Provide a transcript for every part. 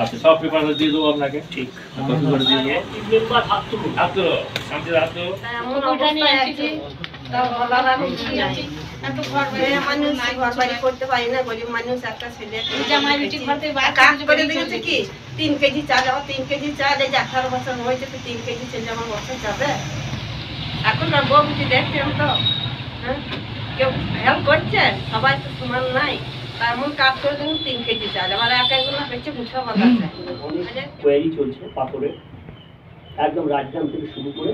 আচ্ছা, সব পেপার দিয়ে দেবো আপনাকে। ঠিক, কপি করে দিয়ে দেবো। হাত তুলো, শান্তির হাত তুলো। করতে পারি না, গরিব মানুষ, একটা ছেলে কাজ করে দিয়েছে কি 3 কেজি চাল, 3 কেজি চাল, এই যে 18 বছর হয়েছে তো 3 কেজি ছেলে আমার বছর যাবে। এখন আর বউ বুঝি দেখছেন তো, হ্যাঁ কেউ হেল্প করছে, সবাই তো সমান নাই। এমন কাজ করে দেবেন 3 কেজি চাল, আবার একাগুলো হচ্ছে মুঠো বাঁধাচ্ছে। কোয়ারি চলছে পাথরে, একদম রাজগ্রাম থেকে শুরু করে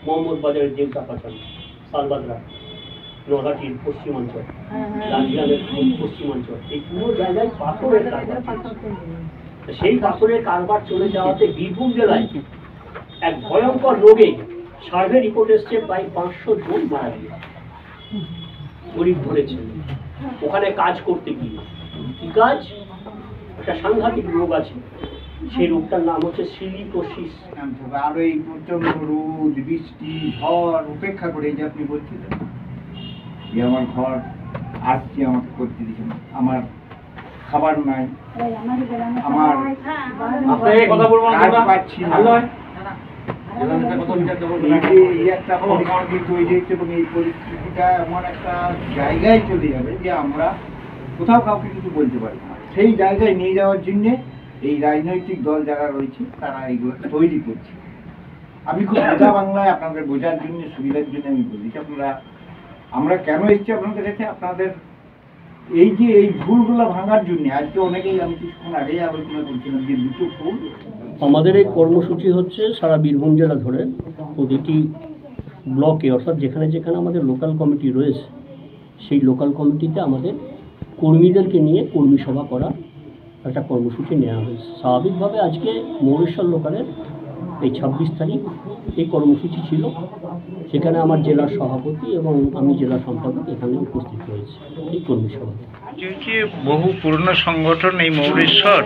মোহাম্মদ বাজারের দেবতা পাচান, সালবাদরা, নরহাটির পশ্চিমাঞ্চল, রাজগ্রামের পশ্চিমাঞ্চল, এই পুরো জায়গায় পাথরের কারবার। সেই পাথরের কারবার চলে যাওয়াতে বীরভূম জেলায় এক ভয়ঙ্কর রোগে সার্ভে রিপোর্ট এসছে প্রায় 500 জন মারা গেছে, গরিব ধরেছে। ওখানে কাজ করতে গিয়ে কি কাজ, একটা সাংঘাতিক রোগ আছে, সেই রোগটার নাম হচ্ছে সিলিকোসিস। আর এই প্রচন্ড রোদ, বৃষ্টি, ঝড় উপেক্ষা করে যে আপনি বলছিলেন যে আমার ঘর আসছি, আমাকে করতে দিচ্ছেন, আমার খাবার নাই, আমার কাজ পাচ্ছি না, এই একটা পরিস্থিতি তৈরি হচ্ছে এবং এই পরিস্থিতিটা এমন একটা জায়গায় চলে যাবে যে আমরা কোথাও কাউকে কিছু বলতে পারি না। সেই জায়গায় নিয়ে যাওয়ার জন্যে এই রাজনৈতিক দল যারা রয়েছে তারা এইগুলো তৈরি করছে। আমি খুব সোজা বাংলায় আপনাদের বোঝার জন্য, সুবিধার জন্য আমি বলি যে আমরা কেন এসেছি আপনাদের কাছে, আপনাদের এই যে এই ভুলগুলো ভাঙার জন্য। আজকে অনেকেই, আমি কিছুক্ষণ আগেই আলোচনা করছিলাম যে 2টো ভুল। আমাদের এই কর্মসূচি হচ্ছে সারা বীরভূম জেলা ধরে প্রতিটি ব্লকে, অর্থাৎ যেখানে যেখানে আমাদের লোকাল কমিটি রয়েছে সেই লোকাল কমিটিতে আমাদের কর্মীদেরকে নিয়ে কর্মী সভা করা একটা কর্মসূচি নেওয়া হয়েছে। স্বাভাবিকভাবে আজকে মৌরেশ্বর লোকালের এই 26 তারিখ এই কর্মসূচি ছিল, সেখানে আমার জেলার সভাপতি এবং আমি জেলা সম্পাদক এখানে উপস্থিত হয়েছে এই কর্মী সভা। বহু পুরনো সংগঠন এই মৌরেশ্বর,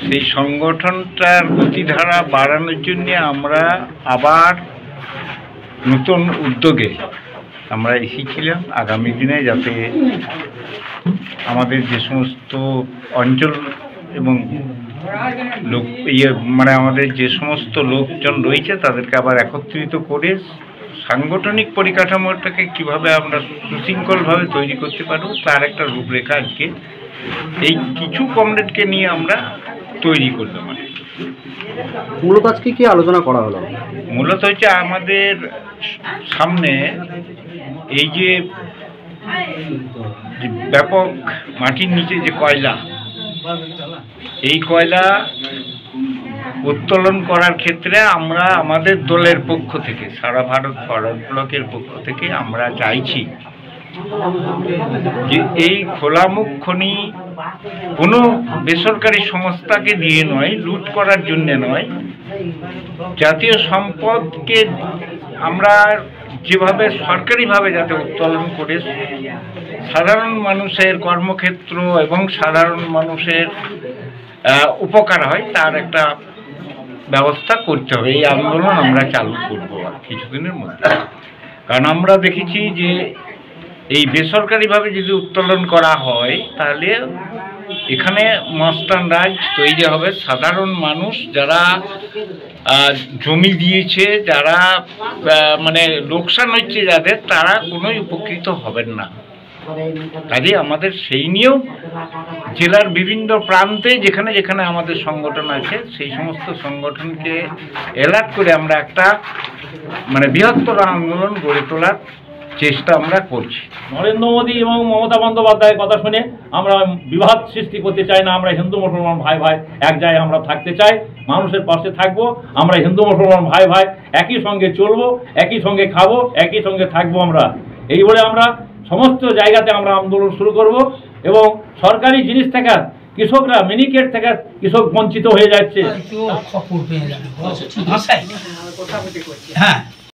সেই সংগঠনটার গতিধারা বাড়ানোর জন্য আমরা আবার নতুন উদ্যোগে আমরা এসেছিলাম আগামী দিনে, যাতে আমাদের যে সমস্ত অঞ্চল এবং লোক মানে আমাদের যে সমস্ত লোকজন রয়েছে তাদেরকে আবার একত্রিত করে সাংগঠনিক পরিকাঠামোটাকে কিভাবে আমরা সুশৃঙ্খলভাবে তৈরি করতে পারবো তার একটা রূপরেখা আজকে এই কিছু কমরেডকে নিয়ে আমরা তৈরি করলাম। মূলত আজকে কি আলোচনা করা হলো? মূলত হচ্ছে আমাদের সামনে এই যে ব্যাপক মাটির নিচে যে কয়লা, এই কয়লা উত্তোলন করার ক্ষেত্রে আমরা আমাদের দলের পক্ষ থেকে, সারা ভারত ফরওয়ার্ড ব্লকের পক্ষ থেকে আমরা চাইছি যে এই খোলামুখ খনি কোনো বেসরকারি সংস্থাকে দিয়ে নয়, লুট করার জন্য নয়, জাতীয় সম্পদকে আমরা যেভাবে সরকারিভাবে যাতে উত্তোলন করে সাধারণ মানুষের কর্মক্ষেত্র এবং সাধারণ মানুষের উপকার হয় তার একটা ব্যবস্থা করতে হবে। এই আন্দোলন আমরা চালু করব কিছুদিনের মধ্যে, কারণ আমরা দেখেছি যে এই বেসরকারিভাবে যদি উত্তোলন করা হয় তাহলে এখানে মস্তান রাজ তৈরি হবে। সাধারণ মানুষ যারা জমি দিয়েছে, যারা মানে লোকসান হচ্ছে যাদের, তারা কোনোই উপকৃত হবেন না। কাজে আমাদের সেই নিয়েও জেলার বিভিন্ন প্রান্তে যেখানে যেখানে আমাদের সংগঠন আছে সেই সমস্ত সংগঠনকে অ্যালার্ট করে আমরা একটা মানে বৃহত্তর আন্দোলন গড়ে তোলার চেষ্টা আমরা করছি। নরেন্দ্র মোদী এবং মমতা বন্দ্যোপাধ্যায়ের কথা শুনে আমরা বিবাদ সৃষ্টি করতে চাই না। আমরা হিন্দু মুসলমান ভাই ভাই এক জায়গায় আমরা থাকতে চাই, মানুষের পাশে থাকবো। আমরা হিন্দু মুসলমান ভাই ভাই একই সঙ্গে চলবো, একই সঙ্গে খাবো, একই সঙ্গে থাকবো। আমরা এই বলে আমরা সমস্ত জায়গাতে আমরা আন্দোলন শুরু করব এবং সরকারি জিনিস থেকে কৃষকরা মিনিকেট থেকে কৃষক বঞ্চিত হয়ে যাচ্ছে। হ্যাঁ।